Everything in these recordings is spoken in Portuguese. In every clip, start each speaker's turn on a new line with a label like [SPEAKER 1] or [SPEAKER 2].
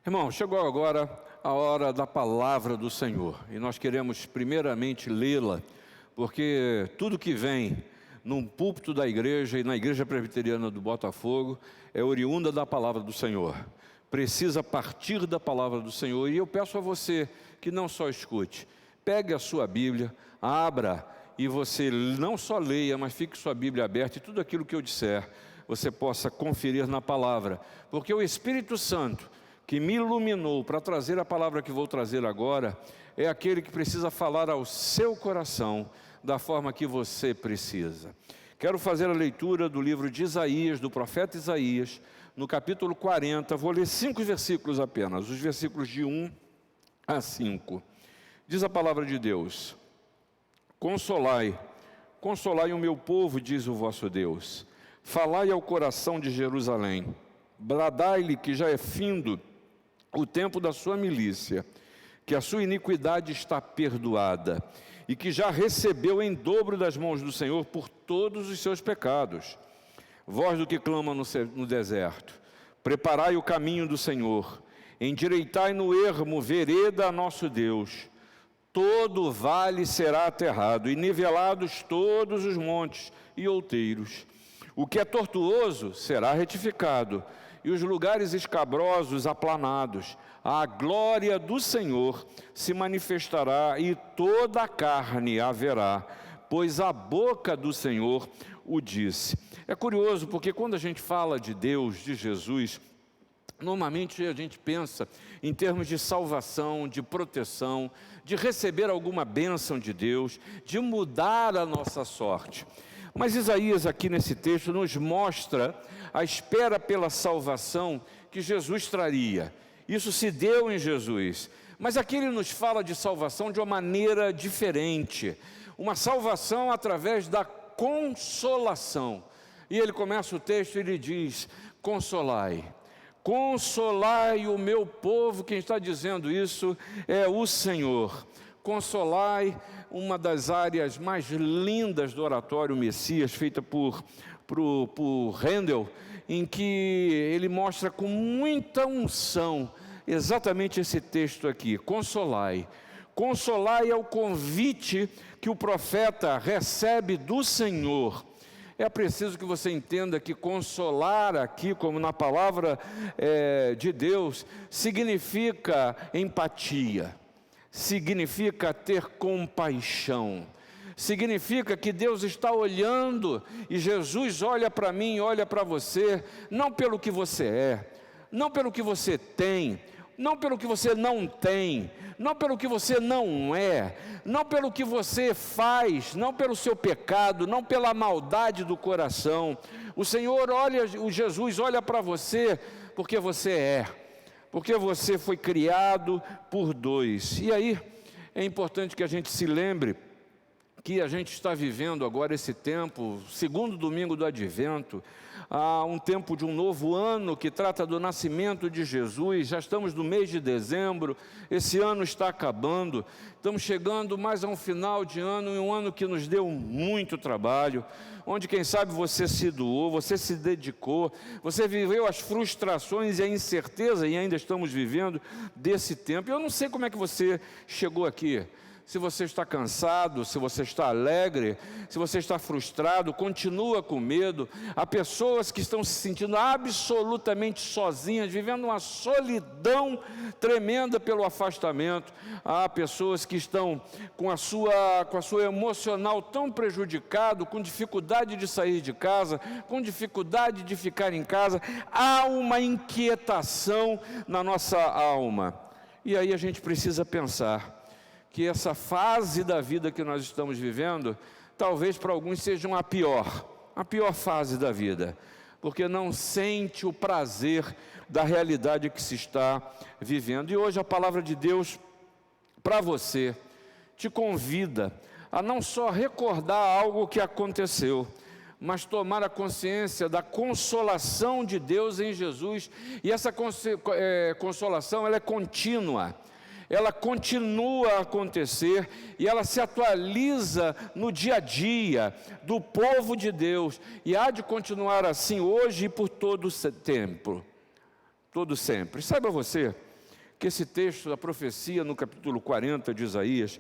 [SPEAKER 1] Irmão, chegou agora a hora da palavra do Senhor e nós queremos primeiramente lê-la, porque tudo que vem num púlpito da igreja e na Igreja Presbiteriana do Botafogo é oriunda da palavra do Senhor, precisa partir da palavra do Senhor. E eu peço a você que não só escute, pegue a sua Bíblia, abra e você não só leia, mas fique sua Bíblia aberta e tudo aquilo que eu disser você possa conferir na palavra, porque o Espírito Santo que me iluminou para trazer a palavra que vou trazer agora, é aquele que precisa falar ao seu coração da forma que você precisa. Quero fazer a leitura do livro de Isaías, do profeta Isaías, no capítulo 40, vou ler 5 versículos apenas, os versículos de 1 a 5. Diz a palavra de Deus: Consolai, consolai o meu povo, diz o vosso Deus, falai ao coração de Jerusalém, bradai-lhe que já é findo o tempo da sua milícia, que a sua iniquidade está perdoada, e que já recebeu em dobro das mãos do Senhor por todos os seus pecados. Voz do que clama no deserto, preparai o caminho do Senhor, endireitai no ermo vereda a nosso Deus. Todo vale será aterrado, e nivelados todos os montes e outeiros. O que é tortuoso será retificado, e os lugares escabrosos aplanados. A glória do Senhor se manifestará, e toda a carne a verá, pois a boca do Senhor o disse. É curioso, porque quando a gente fala de Deus, de Jesus, normalmente a gente pensa em termos de salvação, de proteção, de receber alguma bênção de Deus, de mudar a nossa sorte. Mas Isaías aqui nesse texto nos mostra a espera pela salvação que Jesus traria. Isso se deu em Jesus, mas aqui ele nos fala de salvação de uma maneira diferente, uma salvação através da consolação. E ele começa o texto e ele diz: consolai, consolai o meu povo. Quem está dizendo isso é o Senhor. Consolai, uma das áreas mais lindas do oratório Messias, feita por Handel, em que ele mostra com muita unção exatamente esse texto aqui: consolai. Consolai é o convite que o profeta recebe do Senhor. É preciso que você entenda que consolar aqui, como na palavra de Deus, significa empatia, significa ter compaixão, significa que Deus está olhando, e Jesus olha para mim, olha para você, não pelo que você é, não pelo que você tem, não pelo que você não tem, não pelo que você não é, não pelo que você faz, não pelo seu pecado, não pela maldade do coração. O Senhor olha, o Jesus olha para você porque você é, porque você foi criado por dois. E aí é importante que a gente se lembre que a gente está vivendo agora esse tempo, segundo domingo do Advento, um tempo de um novo ano que trata do nascimento de Jesus. Já estamos no mês de dezembro, esse ano está acabando, estamos chegando mais a um final de ano, e um ano que nos deu muito trabalho, onde quem sabe você se doou, você se dedicou, você viveu as frustrações e a incerteza, e ainda estamos vivendo desse tempo. Eu não sei como é que você chegou aqui, se você está cansado, se você está alegre, se você está frustrado, continua com medo. Há pessoas que estão se sentindo absolutamente sozinhas, vivendo uma solidão tremenda pelo afastamento. Há pessoas que estão com a sua emocional tão prejudicado, com dificuldade de sair de casa, com dificuldade de ficar em casa. Há uma inquietação na nossa alma. E aí a gente precisa pensar que essa fase da vida que nós estamos vivendo, talvez para alguns seja a pior fase da vida, porque não sente o prazer da realidade que se está vivendo. E hoje a palavra de Deus para você te convida a não só recordar algo que aconteceu, mas tomar a consciência da consolação de Deus em Jesus. E essa consolação, ela é contínua, ela continua a acontecer, e ela se atualiza no dia a dia do povo de Deus, e há de continuar assim hoje e por todo o tempo, todo sempre. Saiba você que esse texto da profecia no capítulo 40 de Isaías,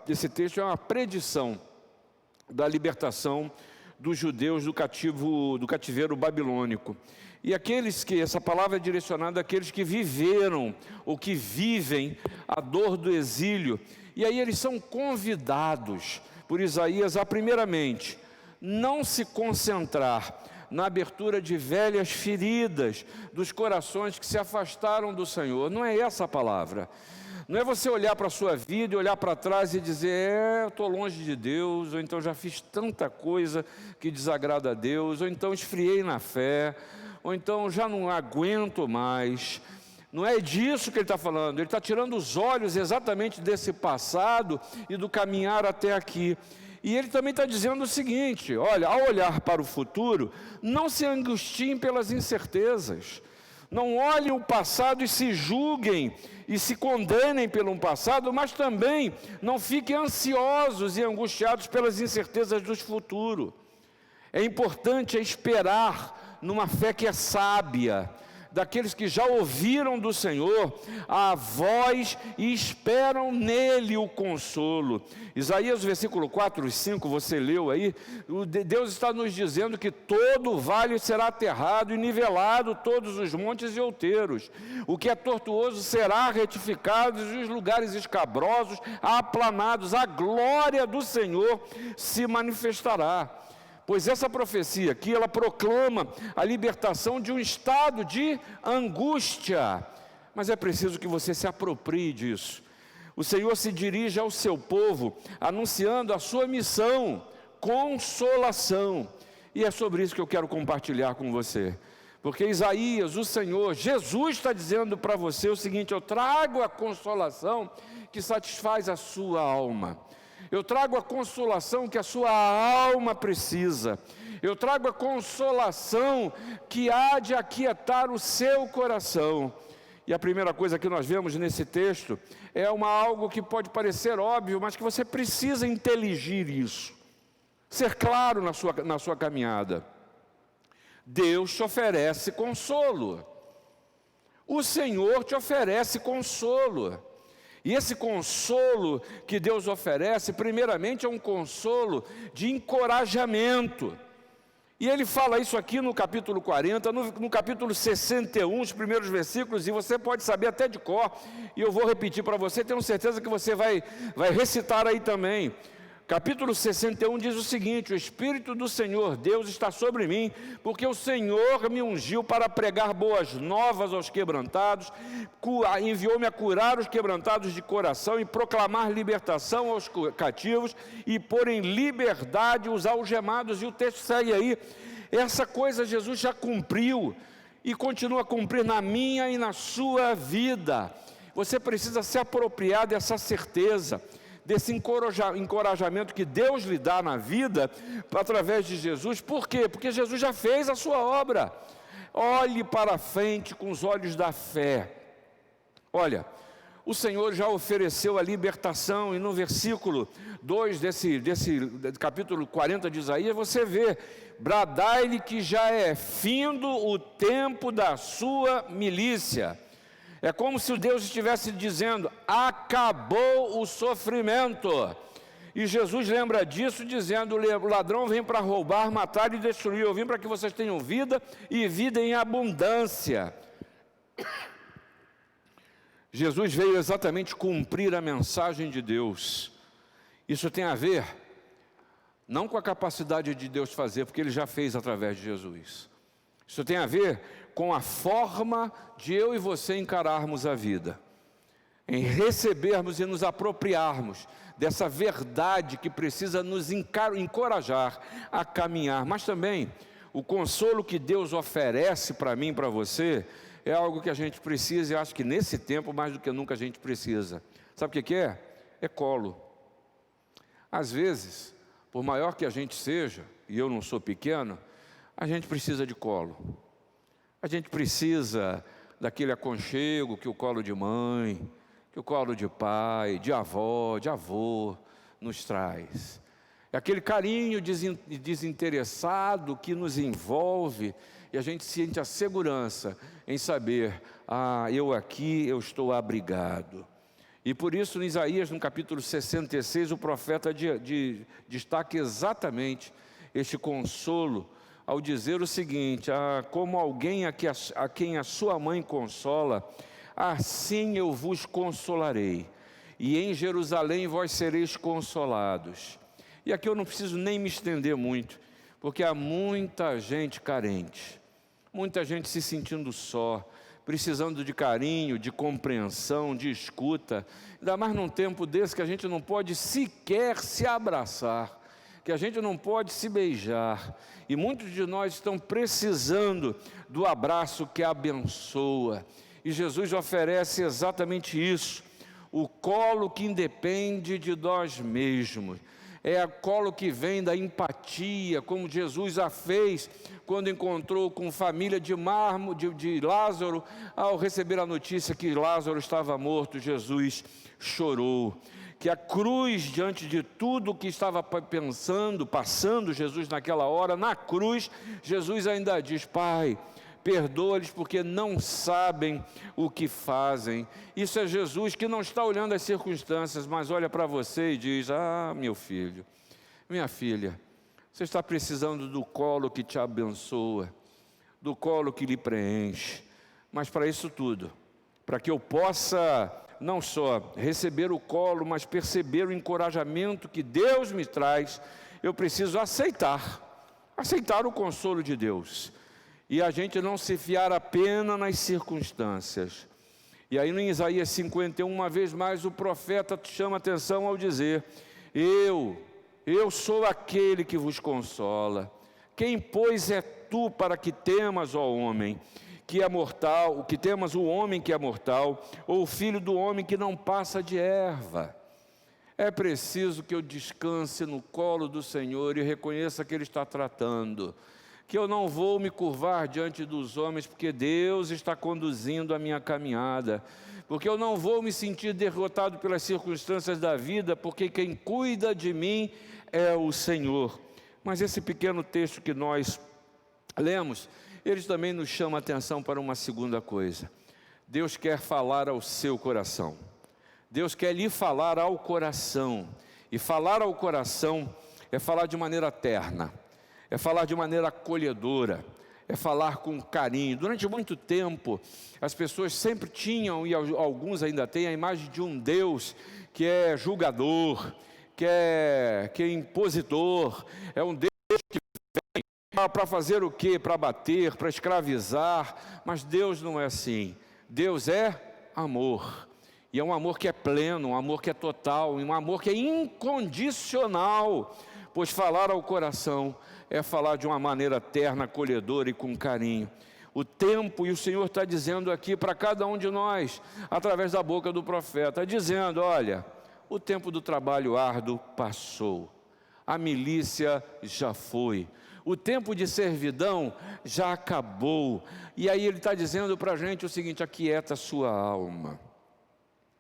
[SPEAKER 1] esse texto é uma predição da libertação dos judeus do cativeiro babilônico. E essa palavra é direcionada àqueles que viveram ou que vivem a dor do exílio. E aí eles são convidados por Isaías a, primeiramente, não se concentrar na abertura de velhas feridas dos corações que se afastaram do Senhor. Não é essa a palavra. Não é você olhar para a sua vida e olhar para trás e dizer, eu estou longe de Deus, ou então já fiz tanta coisa que desagrada a Deus, ou então esfriei na fé, ou então já não aguento mais. Não é disso que ele está falando. Ele está tirando os olhos exatamente desse passado e do caminhar até aqui. E ele também está dizendo o seguinte, olha, ao olhar para o futuro, não se angustiem pelas incertezas. Não olhem o passado e se julguem e se condenem pelo passado, mas também não fiquem ansiosos e angustiados pelas incertezas do futuro. É importante esperar numa fé que é sábia, daqueles que já ouviram do Senhor a voz e esperam nele o consolo. Isaías, versículo 4 e 5, você leu aí, Deus está nos dizendo que todo vale será aterrado e nivelado, todos os montes e outeiros. O que é tortuoso será retificado e os lugares escabrosos aplanados. A glória do Senhor se manifestará. Pois essa profecia aqui, ela proclama a libertação de um estado de angústia. Mas é preciso que você se aproprie disso. O Senhor se dirige ao seu povo, anunciando a sua missão, consolação. E é sobre isso que eu quero compartilhar com você. Porque Isaías, o Senhor, Jesus está dizendo para você o seguinte, eu trago a consolação que satisfaz a sua alma. Eu trago a consolação que a sua alma precisa. Eu trago a consolação que há de aquietar o seu coração. E a primeira coisa que nós vemos nesse texto é algo que pode parecer óbvio, mas que você precisa inteligir isso. Ser claro na sua caminhada. Deus te oferece consolo. O Senhor te oferece consolo. E esse consolo que Deus oferece, primeiramente é um consolo de encorajamento. E ele fala isso aqui no capítulo 40, no capítulo 61, os primeiros versículos, e você pode saber até de cor, e eu vou repetir para você, tenho certeza que você vai recitar aí também. Capítulo 61 diz o seguinte, o Espírito do Senhor, Deus está sobre mim, porque o Senhor me ungiu para pregar boas novas aos quebrantados, enviou-me a curar os quebrantados de coração e proclamar libertação aos cativos e pôr em liberdade os algemados. E o texto segue aí, essa coisa Jesus já cumpriu e continua a cumprir na minha e na sua vida. Você precisa se apropriar dessa certeza, desse encorajamento que Deus lhe dá na vida, através de Jesus. Por quê? Porque Jesus já fez a sua obra. Olhe para frente com os olhos da fé. Olha, o Senhor já ofereceu a libertação, e no versículo 2 desse capítulo 40 de Isaías, você vê, bradai-lhe que já é findo o tempo da sua milícia. É como se Deus estivesse dizendo, acabou o sofrimento. E Jesus lembra disso dizendo, o ladrão vem para roubar, matar e destruir. Eu vim para que vocês tenham vida e vida em abundância. Jesus veio exatamente cumprir a mensagem de Deus. Isso tem a ver, não com a capacidade de Deus fazer, porque Ele já fez através de Jesus. Isso tem a ver com a forma de eu e você encararmos a vida, em recebermos e nos apropriarmos dessa verdade que precisa nos encorajar a caminhar. Mas também, o consolo que Deus oferece para mim e para você, é algo que a gente precisa, e acho que nesse tempo, mais do que nunca, a gente precisa. Sabe o que é? É colo. Às vezes, por maior que a gente seja, e eu não sou pequeno, a gente precisa de colo. A gente precisa daquele aconchego que o colo de mãe, que o colo de pai, de avó, de avô nos traz. É aquele carinho desinteressado que nos envolve e a gente sente a segurança em saber, eu aqui, eu estou abrigado. E por isso, em Isaías, no capítulo 66, o profeta destaca exatamente este consolo, ao dizer o seguinte: como alguém a quem a sua mãe consola, assim eu vos consolarei, e em Jerusalém vós sereis consolados. E aqui eu não preciso nem me estender muito, porque há muita gente carente, muita gente se sentindo só, precisando de carinho, de compreensão, de escuta, ainda mais num tempo desse que a gente não pode sequer se abraçar, que a gente não pode se beijar, e muitos de nós estão precisando do abraço que abençoa, e Jesus oferece exatamente isso, o colo que independe de nós mesmos, é o colo que vem da empatia, como Jesus a fez quando encontrou com a família de Lázaro. Ao receber a notícia que Lázaro estava morto, Jesus chorou. Que a cruz, diante de tudo que estava passando Jesus naquela hora, na cruz, Jesus ainda diz: Pai, perdoa-lhes porque não sabem o que fazem. Isso é Jesus que não está olhando as circunstâncias, mas olha para você e diz: meu filho, minha filha, você está precisando do colo que te abençoa, do colo que lhe preenche. Mas para isso tudo, para que eu possa não só receber o colo, mas perceber o encorajamento que Deus me traz, eu preciso aceitar o consolo de Deus. E a gente não se fiar apenas nas circunstâncias. E aí no Isaías 51, uma vez mais, o profeta chama atenção ao dizer: eu sou aquele que vos consola. Quem, pois, é tu para que temas, ó homem, que é mortal, que temas o homem que é mortal, ou o filho do homem que não passa de erva? É preciso que eu descanse no colo do Senhor e reconheça que Ele está tratando, que eu não vou me curvar diante dos homens, porque Deus está conduzindo a minha caminhada, porque eu não vou me sentir derrotado pelas circunstâncias da vida, porque quem cuida de mim é o Senhor. Mas esse pequeno texto que nós lemos, ele também nos chama a atenção para uma segunda coisa. Deus quer falar ao seu coração, Deus quer lhe falar ao coração, e falar ao coração é falar de maneira terna, é falar de maneira acolhedora, é falar com carinho. Durante muito tempo, as pessoas sempre tinham, e alguns ainda têm, a imagem de um Deus que é julgador, que é impositor, é um Deus que vem para fazer o quê? Para bater, para escravizar. Mas Deus não é assim. Deus é amor, e é um amor que é pleno, um amor que é total, um amor que é incondicional, pois falar ao coração é falar de uma maneira terna, acolhedora e com carinho. O tempo, e o Senhor está dizendo aqui para cada um de nós, através da boca do profeta, dizendo: olha, o tempo do trabalho árduo passou, a milícia já foi, o tempo de servidão já acabou. E aí ele está dizendo para a gente o seguinte: aquieta a sua alma.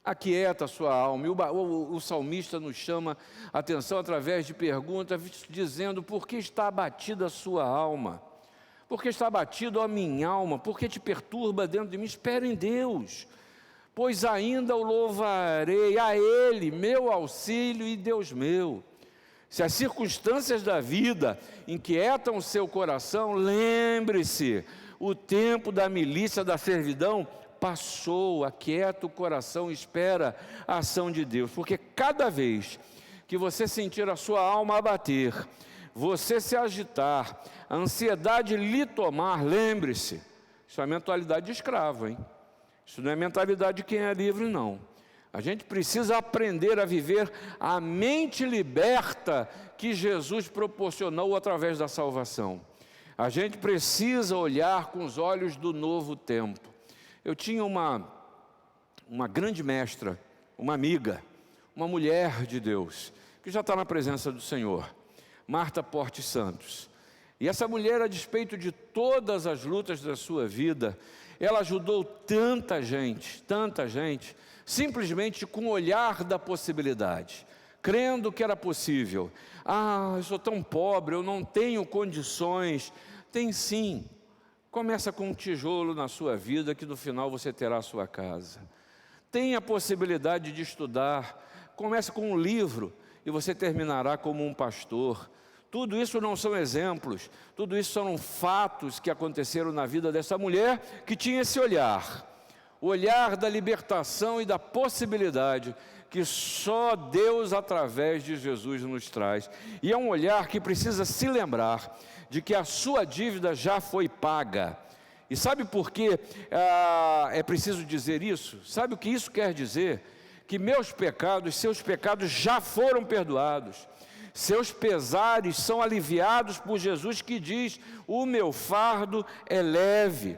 [SPEAKER 1] Aquieta a sua alma. E o salmista nos chama a atenção através de perguntas, dizendo: por que está abatida a sua alma? Por que está abatido a minha alma? Por que te perturba dentro de mim? Espera em Deus, pois ainda o louvarei, a Ele, meu auxílio e Deus meu. Se as circunstâncias da vida inquietam o seu coração, lembre-se, o tempo da milícia, da servidão, passou. Aquieta o coração, espera a ação de Deus, porque cada vez que você sentir a sua alma abater, você se agitar, a ansiedade lhe tomar, lembre-se, isso é mentalidade de escravo, hein? Isso não é mentalidade de quem é livre, não. A gente precisa aprender a viver a mente liberta que Jesus proporcionou através da salvação. A gente precisa olhar com os olhos do novo tempo. Eu tinha uma grande mestra, uma amiga, uma mulher de Deus, que já está na presença do Senhor, Marta Porte Santos. E essa mulher, a despeito de todas as lutas da sua vida, ela ajudou tanta gente, simplesmente com o olhar da possibilidade, crendo que era possível. Eu sou tão pobre, eu não tenho condições. Tem sim. Começa com um tijolo na sua vida, que no final você terá a sua casa. Tenha a possibilidade de estudar. Comece com um livro e você terminará como um pastor. Tudo isso não são exemplos, tudo isso são fatos que aconteceram na vida dessa mulher que tinha esse olhar. O olhar da libertação e da possibilidade que só Deus através de Jesus nos traz. E é um olhar que precisa se lembrar de que a sua dívida já foi paga. E sabe por que é preciso dizer isso? Sabe o que isso quer dizer? Que meus pecados, seus pecados já foram perdoados. Seus pesares são aliviados por Jesus, que diz: o meu fardo é leve.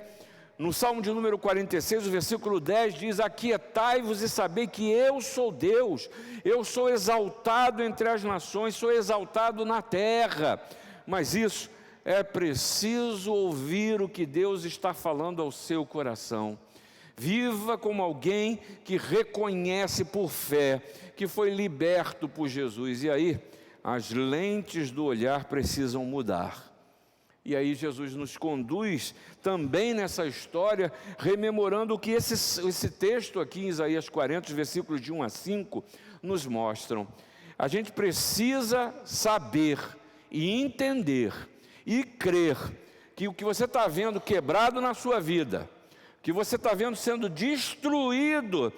[SPEAKER 1] No Salmo de número 46, o versículo 10 diz: aquietai-vos e sabei que eu sou Deus, eu sou exaltado entre as nações, sou exaltado na terra. Mas isso é preciso ouvir o que Deus está falando ao seu coração. Viva como alguém que reconhece por fé que foi liberto por Jesus. E aí, as lentes do olhar precisam mudar. E aí Jesus nos conduz também nessa história, rememorando o que esse texto aqui em Isaías 40, versículos de 1 a 5, nos mostram. A gente precisa saber e entender e crer que o que você está vendo quebrado na sua vida, que você está vendo sendo destruído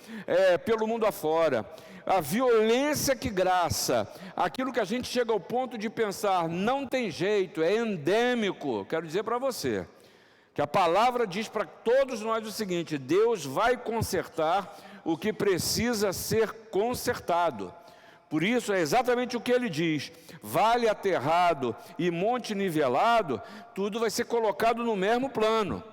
[SPEAKER 1] pelo mundo afora, a violência que graça, aquilo que a gente chega ao ponto de pensar, não tem jeito, é endêmico. Quero dizer para você, que a palavra diz para todos nós o seguinte: Deus vai consertar o que precisa ser consertado. Por isso é exatamente o que ele diz: vale aterrado e monte nivelado, tudo vai ser colocado no mesmo plano.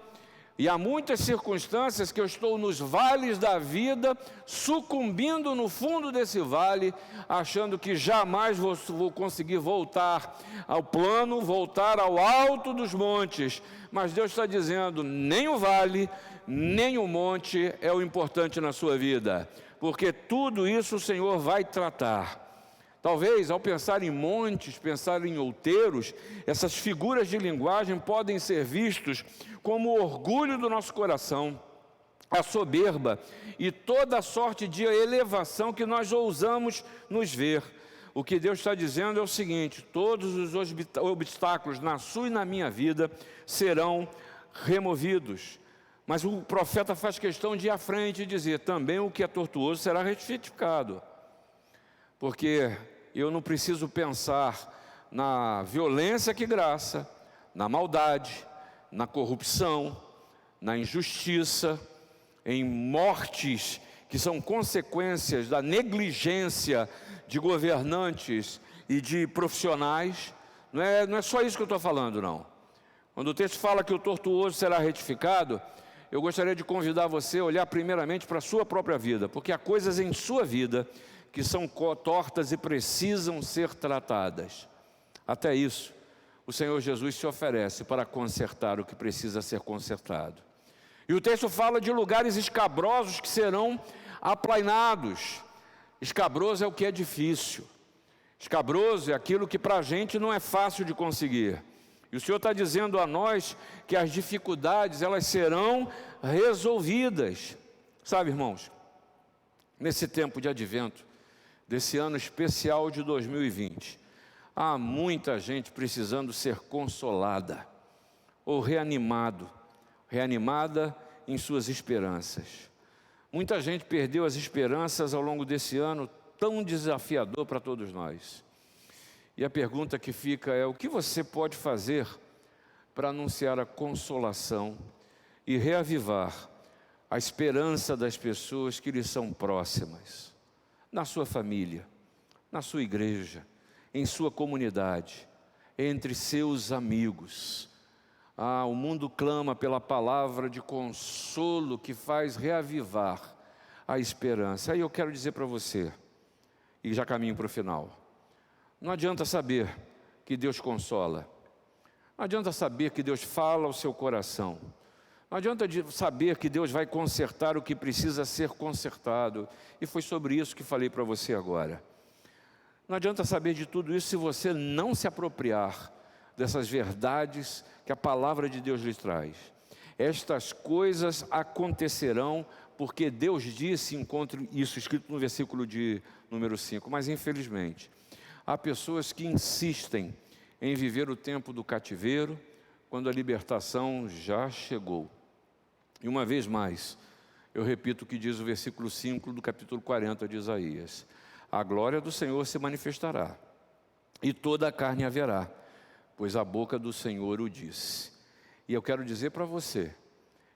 [SPEAKER 1] E há muitas circunstâncias que eu estou nos vales da vida, sucumbindo no fundo desse vale, achando que jamais vou conseguir voltar ao plano, voltar ao alto dos montes. Mas Deus está dizendo: nem o vale, nem o monte é o importante na sua vida, porque tudo isso o Senhor vai tratar. Talvez, ao pensar em montes, pensar em outeiros, essas figuras de linguagem podem ser vistos como o orgulho do nosso coração, a soberba e toda a sorte de elevação que nós ousamos nos ver. O que Deus está dizendo é o seguinte: todos os obstáculos na sua e na minha vida serão removidos. Mas o profeta faz questão de ir à frente e dizer: também o que é tortuoso será retificado. Porque eu não preciso pensar na violência que graça, na maldade, na corrupção, na injustiça, em mortes que são consequências da negligência de governantes e de profissionais. Não é só isso que eu estou falando, não. Quando o texto fala que o tortuoso será retificado, eu gostaria de convidar você a olhar primeiramente para a sua própria vida, porque há coisas em sua vida que são tortas e precisam ser tratadas. Até isso, o Senhor Jesus se oferece para consertar o que precisa ser consertado. E o texto fala de lugares escabrosos que serão aplainados. Escabroso é o que é difícil. Escabroso é aquilo que para a gente não é fácil de conseguir. E o Senhor está dizendo a nós que as dificuldades, elas serão resolvidas. Sabe, irmãos, nesse tempo de advento, desse ano especial de 2020, há muita gente precisando ser consolada, ou reanimada em suas esperanças. Muita gente perdeu as esperanças ao longo desse ano tão desafiador para todos nós. E a pergunta que fica é: o que você pode fazer para anunciar a consolação e reavivar a esperança das pessoas que lhe são próximas? Na sua família, na sua igreja, em sua comunidade, entre seus amigos. O mundo clama pela palavra de consolo que faz reavivar a esperança. Aí eu quero dizer para você, e já caminho para o final: não adianta saber que Deus consola, não adianta saber que Deus fala ao seu coração, não adianta saber que Deus vai consertar o que precisa ser consertado. E foi sobre isso que falei para você agora. Não adianta saber de tudo isso se você não se apropriar dessas verdades que a palavra de Deus lhe traz. Estas coisas acontecerão porque Deus disse, encontro isso escrito no versículo de número 5. Mas infelizmente, há pessoas que insistem em viver o tempo do cativeiro, quando a libertação já chegou. E uma vez mais, eu repito o que diz o versículo 5 do capítulo 40 de Isaías: a glória do Senhor se manifestará, e toda a carne haverá, pois a boca do Senhor o disse. E eu quero dizer para você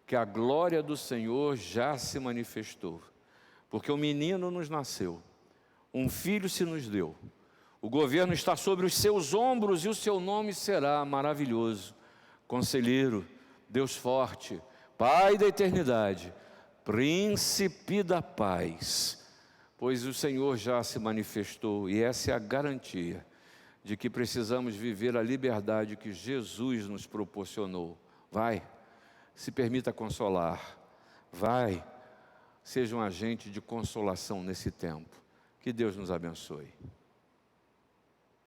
[SPEAKER 1] que a glória do Senhor já se manifestou, porque um menino nos nasceu, um filho se nos deu, o governo está sobre os seus ombros e o seu nome será maravilhoso, Conselheiro, Deus forte, Pai da eternidade, Príncipe da paz. Pois o Senhor já se manifestou, e essa é a garantia de que precisamos viver a liberdade que Jesus nos proporcionou. Vai, se permita consolar. Vai, seja um agente de consolação nesse tempo. Que Deus nos abençoe.